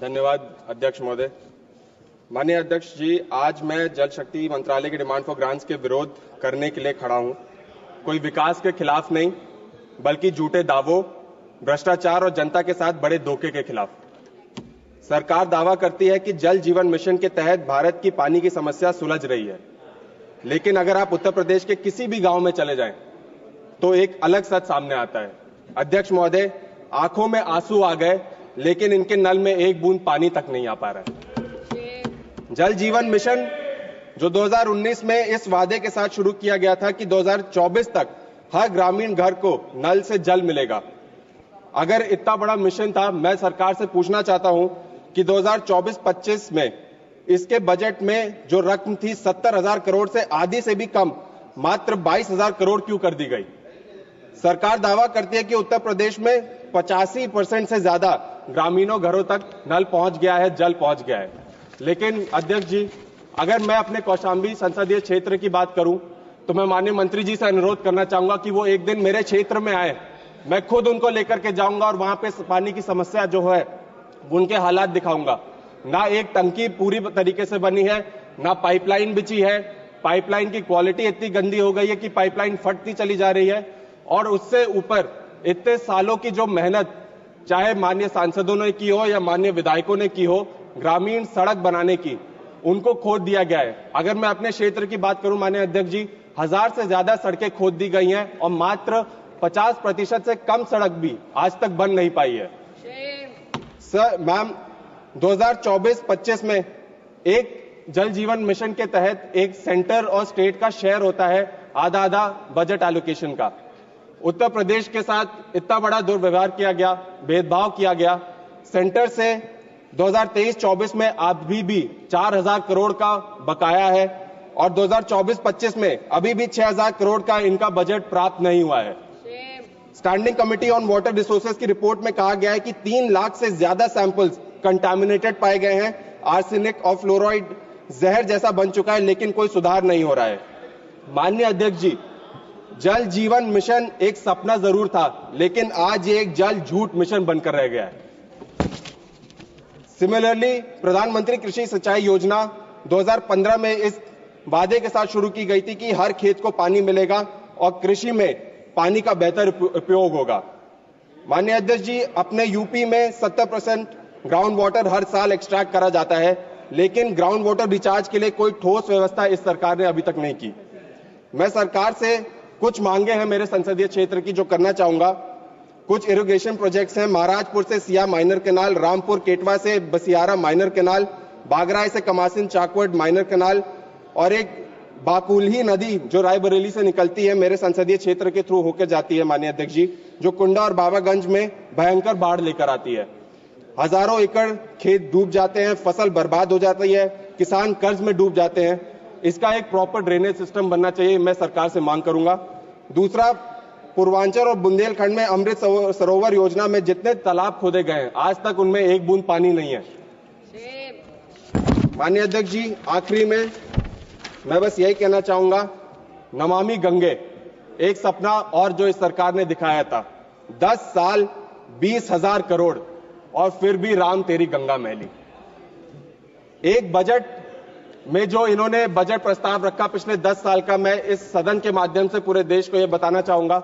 धन्यवाद अध्यक्ष महोदय। माननीय अध्यक्ष जी, आज मैं जल शक्ति मंत्रालय की डिमांड फॉर ग्रांट्स के विरोध करने के लिए खड़ा हूं। कोई विकास के खिलाफ नहीं, बल्कि झूठे दावों, भ्रष्टाचार और जनता के साथ बड़े धोखे के खिलाफ। सरकार दावा करती है कि जल जीवन मिशन के तहत भारत की पानी की समस्या सुलझ रही है, लेकिन अगर आप उत्तर प्रदेश के किसी भी गांव में चले जाएं तो एक अलग सच सामने आता है। अध्यक्ष महोदय, आंखों में आंसू आ गए, लेकिन इनके नल में एक बूंद पानी तक नहीं आ पा रहा है। जल जीवन मिशन जो 2019 में इस वादे के साथ शुरू किया गया था कि 2024 तक हर ग्रामीण घर को नल से जल मिलेगा। अगर इतना बड़ा मिशन था, मैं सरकार से पूछना चाहता हूं कि 2024-25 में इसके बजट में जो रकम थी 70,000 करोड़ से आधी से भी कम, मात्र 22,000 करोड़ क्यों कर दी गई? सरकार दावा करती है कि उत्तर प्रदेश में 85% से ज्यादा ग्रामीणों घरों तक नल पहुंच गया है, जल पहुंच गया है। लेकिन अध्यक्ष जी, अगर मैं अपने कौशाम्बी संसदीय क्षेत्र की बात करूं तो मैं माननीय मंत्री जी से अनुरोध करना चाहूंगा कि वो एक दिन मेरे क्षेत्र में आए। मैं खुद उनको लेकर के जाऊंगा और वहां पे पानी की समस्या जो है उनके हालात दिखाऊंगा। ना एक टंकी पूरी तरीके से बनी है, ना पाइपलाइन बिछी है। पाइपलाइन की क्वालिटी इतनी गंदी हो गई है कि पाइपलाइन फटती चली जा रही है, और उससे ऊपर इतने सालों की जो मेहनत चाहे माननीय सांसदों ने की हो या माननीय विधायकों ने की हो, ग्रामीण सड़क बनाने की, उनको खोद दिया गया है। अगर मैं अपने क्षेत्र की बात करूं माननीय अध्यक्ष जी, 1000 से ज्यादा सड़कें खोद दी गई हैं और मात्र 50% से कम सड़क भी आज तक बन नहीं पाई है। सर मैम, 2024-25 में एक जल जीवन मिशन के तहत एक सेंटर और स्टेट का शेयर होता है आधा आधा बजट एलोकेशन का। उत्तर प्रदेश के साथ इतना बड़ा दुर्व्यवहार किया गया, भेदभाव किया गया। सेंटर से 2023-24 में अभी भी 4,000 करोड़ का बकाया है और 2024-25 में अभी भी 6,000 करोड़ का इनका बजट प्राप्त नहीं हुआ है। Standing committee on water resources की रिपोर्ट में कहा गया है कि 3 लाख से ज्यादा सैंपल्स कंटामिनेटेड पाए गए हैं। आर्सेनिक और फ्लोराइड जहर जैसा बन चुका है, लेकिन कोई सुधार नहीं हो रहा है। माननीय अध्यक्ष जी, जल जीवन मिशन एक सपना जरूर था, लेकिन आज ये एक जल झूठ मिशन बनकर रह गया है। सिमिलरली, प्रधानमंत्री कृषि सिंचाई योजना 2015 में इस वादे के साथ शुरू की गई थी कि हर खेत को पानी मिलेगा और कृषि में पानी का बेहतर उपयोग होगा। माननीय अध्यक्ष जी, अपने यूपी में 70% ग्राउंड वाटर हर साल एक्सट्रैक्ट करा जाता है, लेकिन ग्राउंड वाटर रिचार्ज के लिए कोई ठोस व्यवस्था इस सरकार ने अभी तक नहीं की। मैं सरकार से कुछ मांगे हैं मेरे संसदीय क्षेत्र की जो करना चाहूंगा। कुछ इरिगेशन प्रोजेक्ट्स हैं, महाराजपुर से सिया माइनर कैनाल, रामपुर केटवा से बसियारा माइनर कैनाल, बागराय से कमासिन चाकवट माइनर कैनाल, और एक बाकुल्ही नदी जो रायबरेली से निकलती है मेरे संसदीय क्षेत्र के थ्रू होकर जाती है माननीय अध्यक्ष जी, जो कुंडा और बाबागंज में भयंकर बाढ़ लेकर आती है। हजारों एकड़ खेत डूब जाते हैं, फसल बर्बाद हो जाती है, किसान कर्ज में डूब जाते हैं। इसका एक प्रॉपर ड्रेनेज सिस्टम बनना चाहिए, मैं सरकार से मांग करूंगा। दूसरा, पूर्वांचल और बुंदेलखंड में अमृत सरोवर योजना में जितने तालाब खोदे गए हैं, आज तक उनमें एक बूंद पानी नहीं है। माननीय अध्यक्ष जी, आखिरी में मैं बस यही कहना चाहूंगा, नमामि गंगे एक सपना और जो इस सरकार ने दिखाया था। 10 साल 20,000 करोड़ और फिर भी राम तेरी गंगा मैली। एक बजट में जो इन्होंने बजट प्रस्ताव रखा पिछले 10 साल का, मैं इस सदन के माध्यम से पूरे देश को यह बताना चाहूंगा